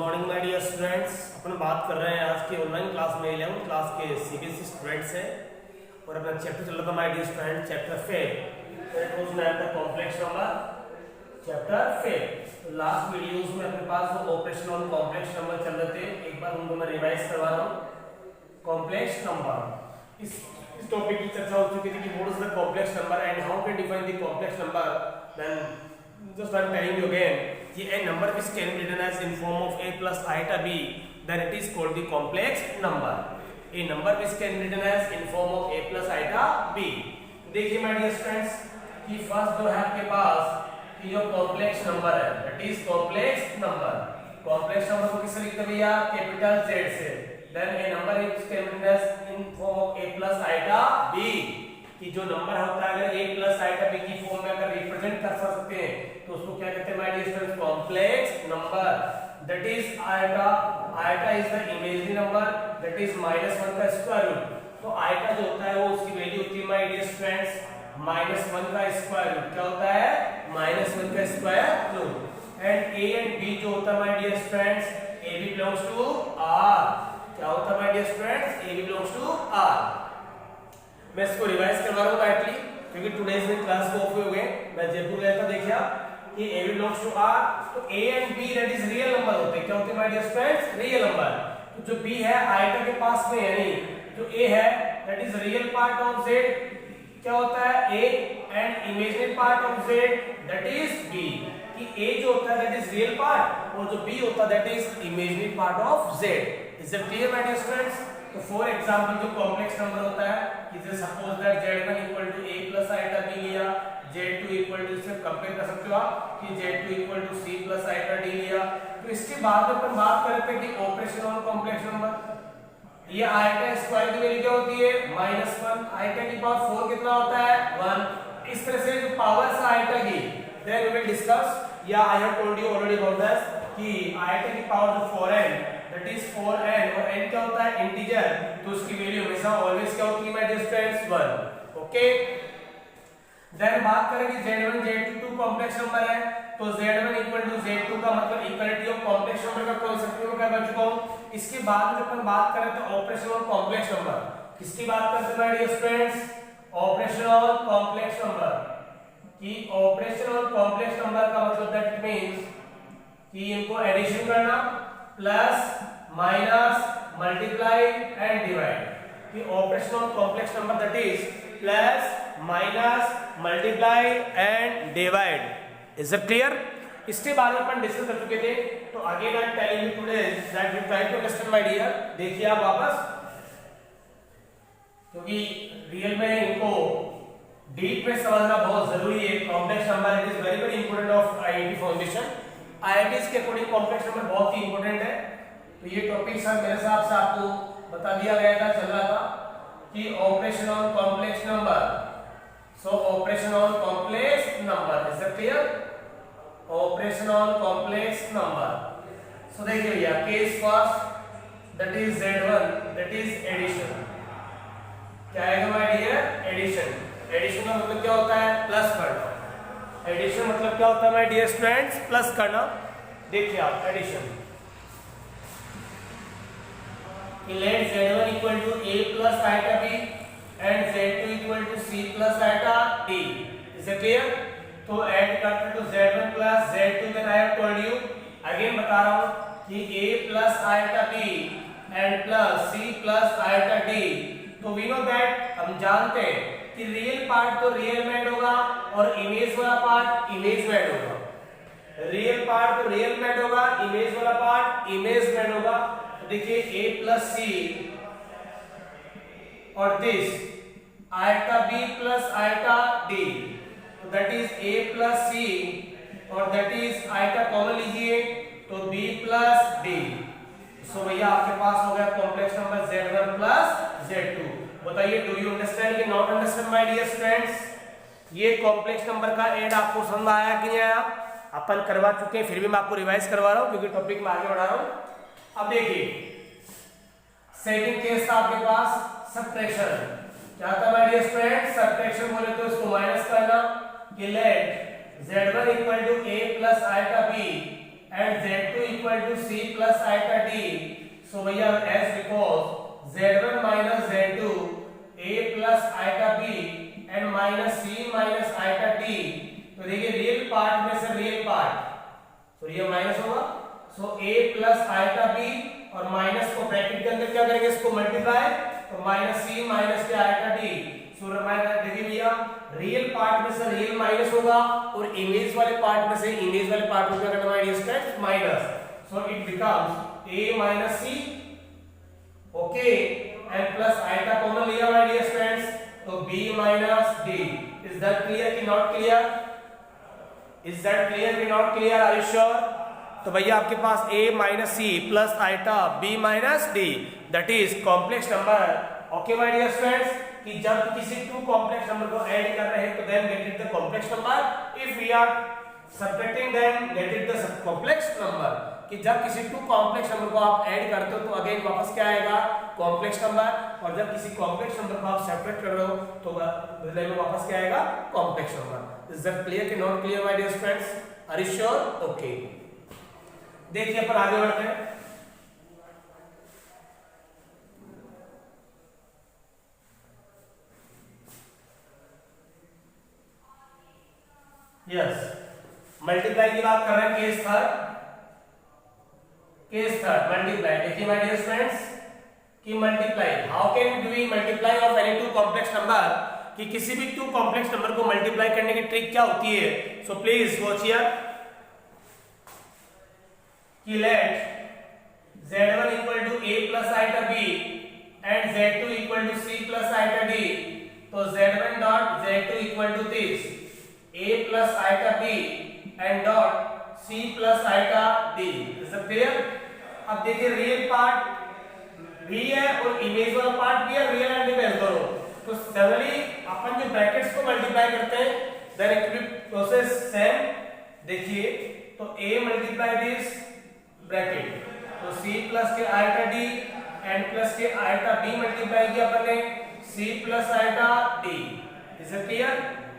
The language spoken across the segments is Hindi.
Morning my dear students. अपन बात कर रहे हैं आज की ऑनलाइन क्लास में 11th क्लास के सीबीएसई स्टूडेंट्स हैं और अपना चैप्टर चल रहा था my dear student chapter 5 complex number chapter 5। Last videos में अपने पास जो ऑपरेशन ऑन कॉम्प्लेक्स नंबर चल रहे थे एक बार उनको मैं रिवाइज करवा रहा हूँ। कॉम्प्लेक्स नंबर इस टॉपिक की चर्चा हो चुकी थी कि what is the complex number and how can define the complex number. Then just I'm telling you again कि a number which can be written as in form of a plus iota b then it is called the complex number। a number which can be written as in form of a plus iota b। देखिए my dear friends कि फर्स्ट जो है आपके पास कि जो कॉम्प्लेक्स नंबर है that is complex number. Complex number को किससे लिखते हैं भैया? कैपिटल Z से। then a number which can be written as in form of a plus iota b कि जो नंबर होता है अगर a प्लस आइटा b की फॉर्म में अगर रिप्रेजेंट कर सकते हैं तो उसको क्या कहते हैं my dear students? Complex number. That is iota. Iota is the imaginary number that is -1 का स्क्वायर रूट। तो आइटा जो होता है वो उसकी वैल्यू होती है माय डियर स्टूडेंट्स -1 का स्क्वायर रूट। क्या होता है? -1 का square root. And a and b जो होता है my dear students a b belongs to r। क्या होता है my dear students? a b belongs to r। मैं इसको रिवाइज करवा रहा हूँ राइटली क्योंकि टुडेज में क्लास को ऑफ हो गए। मैं जयपुर गया था, देखिए कि a बिलोंग्स टू r तो a and b that is real number होते हैं। क्या होते हैं my dear friends? Real number. तो जो b है आइटा के पास में है नहीं, जो a है that is real part of z। क्या होता है? a and imaginary part of z that is b। कि a जो होता है दैट इज रियल पार्ट और जो b होता है that is imaginary part of z। Is it clear my dear friends? तो फॉर एग्जांपल जो कॉम्प्लेक्स नंबर होता है कि जैसे suppose that z1 equal to a plus iota b लिया, z2 इक्वल टू इससे कंपेयर कर सकते हो आप कि z2 equal to c plus iota d लिया। तो इसके बाद अपन बात करते हैं कि ऑपरेशन ऑन कॉम्प्लेक्स नंबर। ये आइटा स्क्वायर की वैल्यू क्या होती है? -1। आइटा की पावर 4 कितना होता है? 1। इस तरह से जो पावर्स है आइटा की देन वी विल डिस्कस या I have told you already about this कि आइटा की पावर जो 4n दैट इज 4n और n क्या होता है? इंटीजर। तो उसकी वैल्यू हमेशा ऑलवेज क्या होती है my dear friends? 1। Okay. Then बात करें कि z1 z2 to complex number है तो z1 इक्वल टू z2 का मतलब इक्वलिटी ऑफ कॉम्प्लेक्स नंबर का कांसेप्ट में कर चुका हूं। इसके बाद जब अपन बात करें तो ऑपरेशन ऑन कॉम्प्लेक्स नंबर किसकी बात करते हैं my dear friends? Operation on complex number. कि ऑपरेशन ऑन कॉम्प्लेक्स नंबर का मतलब दैट मींस कि इनको एडिशन करना plus minus multiply and divide. कि operation on complex number that is plus minus multiply and divide. Is it clear? इसके बारे में अपन डिस्कस कर चुके थे। तो again I am telling you today that we try to understand my dear. देखिए आप वापस क्योंकि रियल में इनको डीप में समझना बहुत जरूरी है। Complex number it is very very important of IIT foundation. IITs के अकॉर्डिंग कॉम्प्लेक्स नंबर बहुत ही इंपॉर्टेंट है। तो ये टॉपिक सर मेरे हिसाब से आपको बता दिया गया था, चल रहा था कि operation on complex number. So operation on complex number is it clear? Operation on complex number. So देखिए भैया case first that is z1 that is addition. क्या है माय डियर? एडिशन। एडिशन का मतलब क्या होता है? प्लस करना। एडिशन मतलब क्या होता है माय डियर स्टूडेंट्स? प्लस करना। देखिए आप addition let z1 equal to a plus iota b and z2 equal to c plus iota d। is it clear? तो ऐड करते हैं तो z1 plus z2 then I have told you again बता रहा हूँ कि a plus iota b and plus c plus iota d। तो we know that हम जानते हैं कि रियल पार्ट तो रियल में ऐड होगा और इमेज वाला पार्ट इमेज में ऐड होगा। रियल पार्ट तो रियल में ऐड होगा, इमेज वाला पार्ट इमेज में ऐड होगा। देखिए a प्लस c और this iota b plus iota d तो that is a plus c और दैट इज आइटा कॉमन लीजिए तो b प्लस d। सो भैया आपके पास हो गया complex number z1 plus z2। बताइए डू यू अंडरस्टैंड कि not understand my dear students? ये कॉम्प्लेक्स नंबर का ऐड आपको समझ आया कि नहीं आया? अपन करवा चुके हैं, फिर भी मैं आपको रिवाइज करवा रहा हूं क्योंकि टॉपिक में आगे बढ़ा रहा हूं। अब देखिए सेकंड केस था आपके पास सब्ट्रैक्शन। क्या था माय डियर फ्रेंड्स? सब्ट्रैक्शन बोले तो इसको माइनस करना कि let z1 equal to a plus iota b and z2 equal to c plus iota d. So भैया as because z1 minus z2 a plus iota b and minus c minus iota d. तो देखिए रियल पार्ट में से रियल पार्ट तो ये माइनस होगा. सो a plus iota b और माइनस को ब्रैकेट के अंदर क्या करेंगे इसको मल्टीप्लाई तो माइनस c माइनस के iota d. सो देखिए भैया रियल पार्ट में से रियल माइनस होगा और इमेज वाले पार्ट में से इमेज वाले पार्ट को क्या करना है distance minus. So it becomes a minus c okay and plus iota common लिया माय डियर स्टूडेंट्स तो b minus d. Is that clear कि not clear? Is that clear कि not clear? Are you sure? तो भैया आपके पास a minus c plus iota b minus d that is complex number. Okay my dear students कि जब किसी टू कॉम्प्लेक्स नंबर को ऐड कर रहे हैं तो then get it the complex number. If we are subtracting then get it the sub complex number. कि जब किसी टू कॉम्प्लेक्स नंबर को आप ऐड करते हो तो अगेन वापस क्या आएगा कॉम्प्लेक्स नंबर. और जब किसी कॉम्प्लेक्स नंबर को आप सेपरेट कर रहे हो तो बदले में वापस क्या आएगा complex number. Is that clear कि not clear my dear students? Are you sure? Okay देखिए अपन आगे बढ़ते हैं. यस मल्टीप्लाई की बात कर रहे हैं. Case third multiply. देखिए माय डियर स्टूडेंट्स कि multiply how can do we multiply of any two complex number. कि किसी भी टू कॉम्प्लेक्स नंबर को मल्टीप्लाई करने की ट्रिक क्या होती है. सो प्लीज वॉच हियर कि let z1 equal to a plus iota b and z2 equal to c plus iota d. तो z1 dot z2 equal to this a plus iota b and dot c plus iota d. Is that clear? अब देखिए रियल पार्ट भी है और इमेज वाला पार्ट भी है. रियल एंड इमेज दोनों. तो जनरली अपन जो ब्रैकेट्स को मल्टीप्लाई करते हैं then it will process same. देखिए तो a मल्टीप्लाई दिस ब्रैकेट तो c प्लस के iota d एंड प्लस के iota b मल्टीप्लाई किया अपन ने c plus iota d. Is that clear?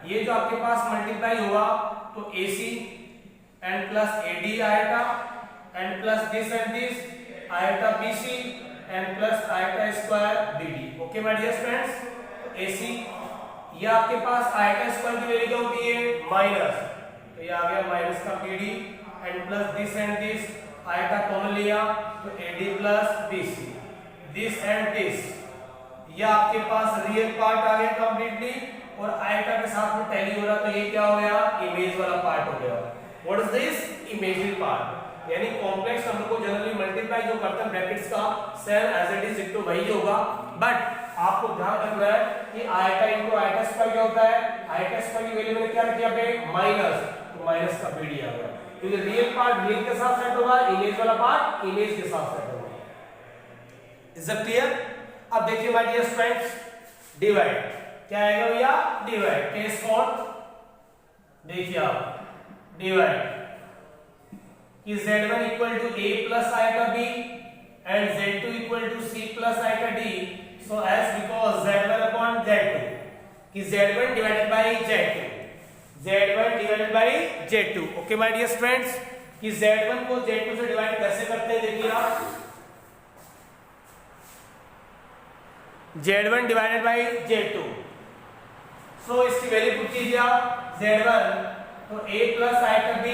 ये जो आपके पास मल्टीप्लाई हुआ तो AC एंड प्लस AD आएगा and plus this and this आएगा BC एंड प्लस आएगा square BD. Okay my dear friends तो AC ये आपके पास आएगा स्क्वायर की वैल्यू क्या होती है माइनस. तो ये आ गया माइनस का BD and plus this and this आएगा कॉमन लिया तो AD plus BC. This and this ये आपके पास रियल पार्ट आ गया कंप्लीटली और आयता के साथ में टैली हो रहा तो ये क्या हो गया इमेज वाला पार्ट हो गया. What is this imaginary part. यानी कॉम्प्लेक्स नंबर को जनरली मल्टीप्लाई जो करते हैं ब्रैकेट्स का same as it is equal वही होगा. बट आपको ध्यान रखना है कि आयता इनटू आयता स्क्वायर क्या होता है. आयता स्क्वायर की वैल्यू मैंने क्या रखी यहाँ पे माइनस तो माइनस का BD आ गया क्योंकि रियल पार्ट रियल के साथ सेट होगा इमेज वाला पार्ट इमेज के साथ सेट होगा. Is that clear? अब देखिए माय डियर फ्रेंड्स डिवाइड क्या आएगा भैया डिवाइड. केस फोर्थ देखिए आप डिवाइड कि z1 equal to a plus iota b and z2 equal to c plus iota d. So as because z1 upon z2 कि z1 divided by z2 z1 divided by z2. Okay my dear friends कि z1 को z2 से डिवाइड कैसे करते हैं देखिए आप z1 डिवाइडेड बाय z2. सो इसकी वैल्यू पुट कीजिए आप z1 तो a plus iota b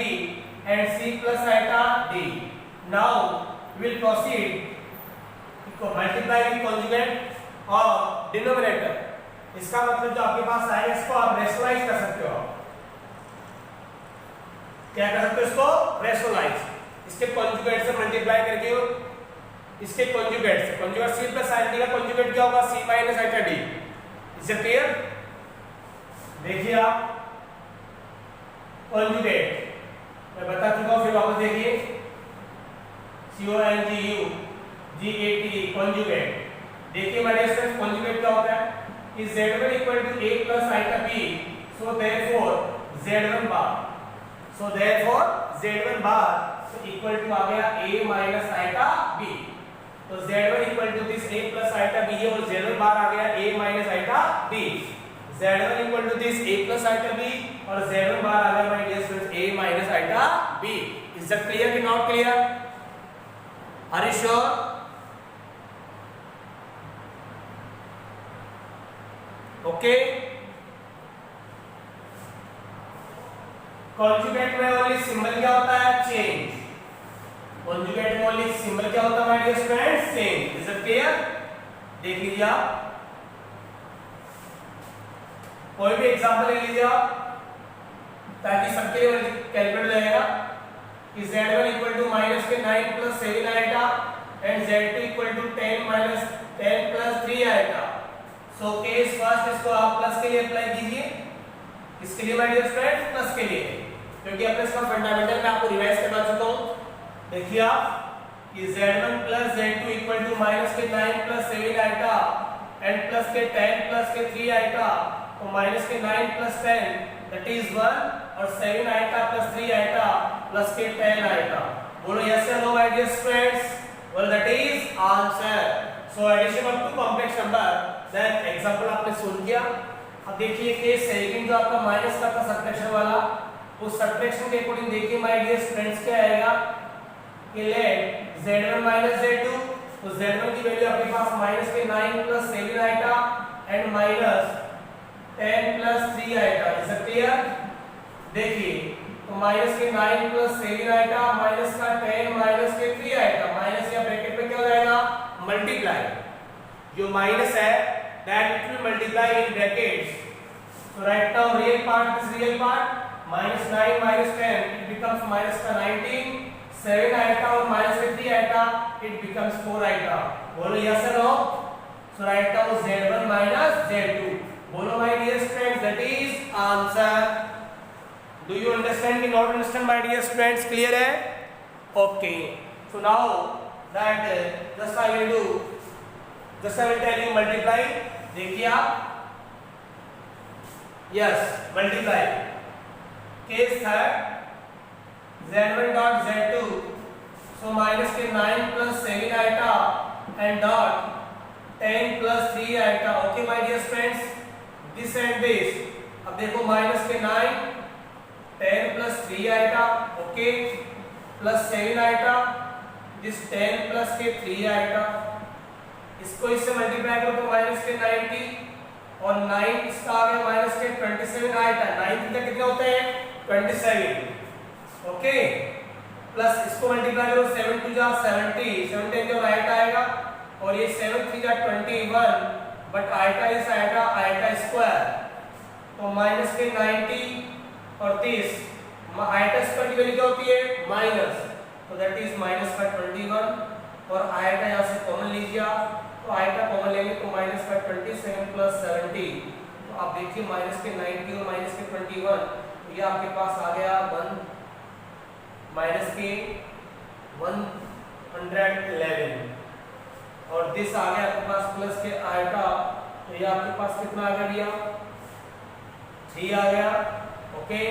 and c plus iota d. Now we will proceed इसको मल्टीप्लाई विद कॉन्जुगेट और डिनोमिनेटर. इसका मतलब जो आपके पास आएगा इसको आप रेशनलाइज कर सकते हो. क्या कर सकते हो इसको रेशनलाइज. इसके कॉन्जुगेट से मल्टीप्लाई करके इसके कॉन्जुगेट से conjugate c plus iota d का कॉन्जुगेट क्या होगा c minus iota d. Is it clear? देखिए आप कॉन्जुगेट मैं बता चुका हूं फिर वापस देखिए CONJUGAT कॉन्जुगेट. देखिए माय डियर फ्रेंड्स कॉन्जुगेट क्या होता है कि z1 equal to a plus iota b. So therefore z1 bar तो इक्वल टू आ गया a माइनस आइटा b. तो z1 equal to this a plus iota b है और z1 बार आ गया a minus iota b. z1 equal to this a plus iota b और z1 बार आ गया my dear friends a minus iota b. Is is it clear कि not clear? Are you sure? Okay. Conjugate में ओनली सिंबल क्या होता है? चेंज। कॉन्जुगेट में ओनली सिंबल क्या होता है my dear students? Change. Is it clear? देख लीजिए आप, कोई भी एग्जांपल ले लीजिए आप ताकि सबके लिए कैलकुलेट हो जाएगा कि z1 इक्वल टू माइनस के 9 प्लस 7 आएगा and z2 equal to 10 minus 10 plus 3 आएगा। सो केस फर्स्ट इसको आप प्लस के लिए अप्लाई कीजिए, इसके लिए माय डियर स्टूडेंट्स प्लस के लिए, क्योंकि अपने इसका फंडामेंटल में आपको रिवाइज करवा चुका हूं। देखिए आप कि z1 plus z2 equal to minus के 9 प्लस 7 आएगा एंड प्लस के 10 प्लस के 3 आएगा, तो माइनस के 9 प्लस 10 दैट इज 1 और 7 आएगा प्लस 3 आएगा प्लस के 10 आएगा। बोलो यस या no my dear students? Well that is answer. So addition of two complex number, then example आपने सुन लिया। अब देखिए केस सेकंड जो आपका माइनस का था सब्ट्रैक्शन वाला, उस सब्ट्रैक्शन के अकॉर्डिंग देखिए माय डियर स्टूडेंट्स क्या आएगा कि लेट z1 माइनस z2, तो z1 की वैल्यू आपके पास माइनस के 9 प्लस 7 आएगा एंड माइनस 10 प्लस 3 आएगा। Is it clear? देखिए तो माइनस के 9 प्लस 7 आएगा, माइनस का 10 माइनस के 3 आएगा, माइनस या ब्रैकेट में क्या हो जाएगा? मल्टीप्लाई। जो माइनस है that it will multiply in brackets. So right now real part is real part, minus 9 minus 10 it becomes minus का 19, 7 आएगा और माइनस के 3 आएगा, इट बिकम्स 4 आएगा। बोलो यस और no? So right now z1 minus z2। बोलो my dear students that is answer. Do you understand कि not understand my dear students? Clear है? Okay. So now that just I will tell you multiply. देखिए आप, yes multiply. Case third z1 dot z2, so minus के 9 प्लस 7 आएगा एंड डॉट 10 प्लस 3 आएगा। Okay my dear friends, this and this. अब देखो माइनस के 9 10 प्लस 3 आएगा, ओके, प्लस 7 आएगा, दिस 10 प्लस के 3 आएगा। इसको इससे मल्टीप्लाई करो तो माइनस के 90 और 9 इसका आ गया माइनस के 27 आएगा। 9 के कितने होते हैं? 27, ओके, प्लस इसको मल्टीप्लाई करो 7 टू जा 70, 70 जो राइट आएगा और ये 7 3 जा 21, बट आएगा इस आएगा स्क्वायर, तो माइनस के 90 और 30, आएगा स्क्वायर की वैल्यू क्या होती है? माइनस, तो दैट इज माइनस का 21 और आएगा यहाँ से कॉमन लीजिए आप, तो आएगा कॉमन लेंगे तो माइनस का 27 प्लस 70, तो आप देखिए माइनस के 90 और माइनस के 21, तो ये आपके पास आ गया 1 माइनस के 111 और दिस आ गया आपके पास प्लस के आएगा, तो ये आपके पास कितना आ गया? 3 आ गया, ओके।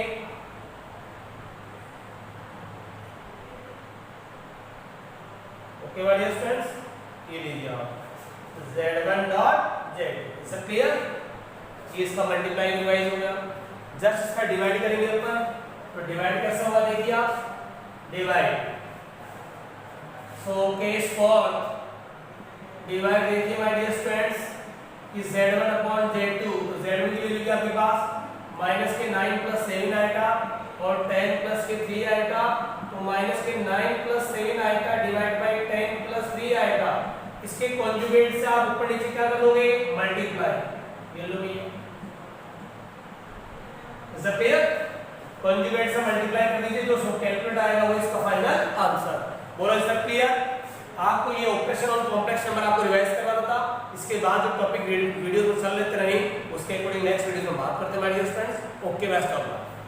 ओके डियर फ्रेंड्स, ये लीजिए आप z1 dot z2, is clear? ये इसका मल्टीप्लाई रिवाइज हो गया। जस्ट इसका डिवाइड करेंगे ऊपर, तो डिवाइड कैसे होगा? देखिए आप, divide, so case for divide देखिए माय डियर फ्रेंड्स कि z1 अपॉन z2, तो z1 की वैल्यू क्या आपके पास? माइनस के 9 प्लस 7 आएगा और 10 प्लस के 3 आएगा, तो माइनस के 9 प्लस 7 आएगा डिवाइड बाय 10 प्लस 3 आएगा। इसके कॉन्जुगेट से आप ऊपर नीचे क्या करोगे? मल्टीप्लाई। ये लो भैया, इज दैट क्लियर? कॉन्जुगेट से मल्टीप्लाई कर दीजिए, जो कैलकुलेट आएगा वो इसका फाइनल आंसर। बोलो इज दैट क्लियर? आपको ये ऑपरेशन और कॉम्प्लेक्स नंबर आपको रिवाइज करना था। इसके बाद जो टॉपिक वीडियो में चल लेते रहे उसके अकॉर्डिंग नेक्स्ट वीडियो में बात करते हैं my dear friends. Okay, best of luck.